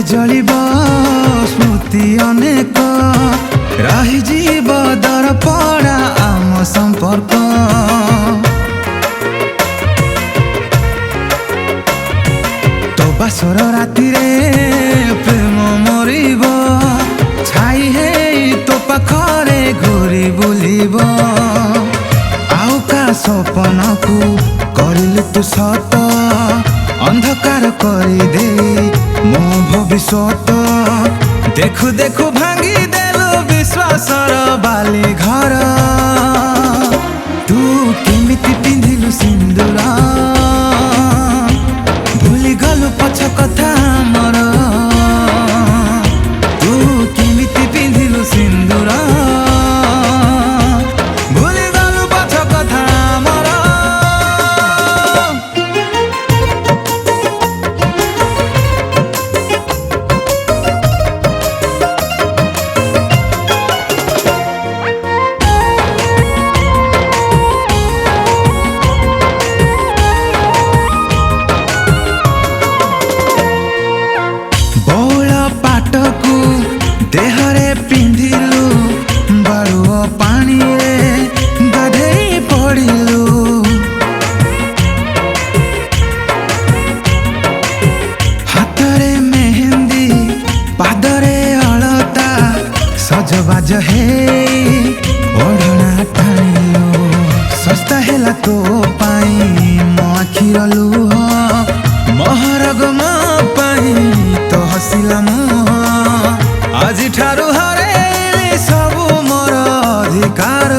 जलिब स्मृति अनेक रहीजीव दरपड़ा आम संपर्क तो बासर राति प्रेम मरिब छाई हे तो पाखरे घूरी बुलिब आउ का सपन को करिलु तू सत अंधकार करी दे मो भविष्यत देखु देखु भांगी देलु विश्वासर बाली घर तू केमिति पिंधिलु सिंदूर भूली गलु पछ कथा मोर तू केमिति पिंधिलु सिंदूर भूली गलु पछ कथा मोर देहरे पिंधिलु बारुओ पानी रे गाधेई पड़िलु हाथरे मेहंदी पादरे अलता सजबाज हे ओढ़ना टाणिलु सस्ता हेला तो पाई मो आखिर लुह महरग मो पाई तो हसिला मुह आज ठारू हरे सबु मोर अधिकार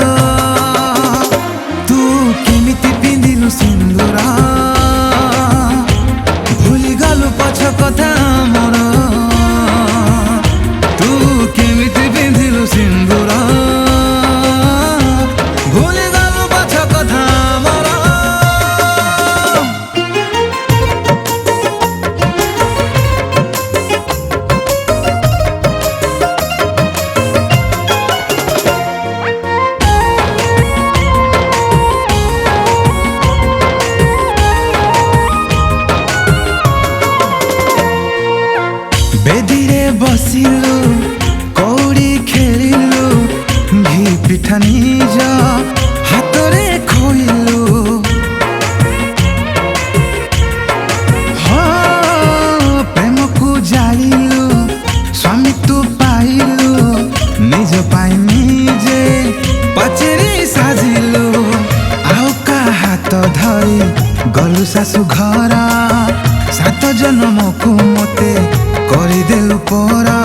तू केमिति पिंधिलु सिंदूर भूली गलु पछ कथा मोर तू केमिति पिंधिलु सिंदूर भूली गलु पछ कथा मोर बेदीरे बसिलु कौड़ी खेलिलु घी पिठा निज हाथरे खोइलु हाँ प्रेम को जालिलु स्वामी तू पाइलु निज पाई निजे पचेरी साजिलु आउ का हाथ धरी गलु सासु घर 7 जन्म को मते करिदेलु परा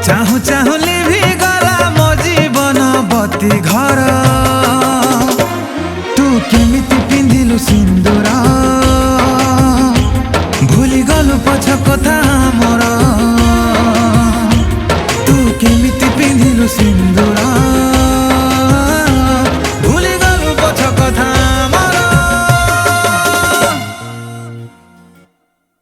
चाहू चाहू लिभि गला मो जीवन बती घर।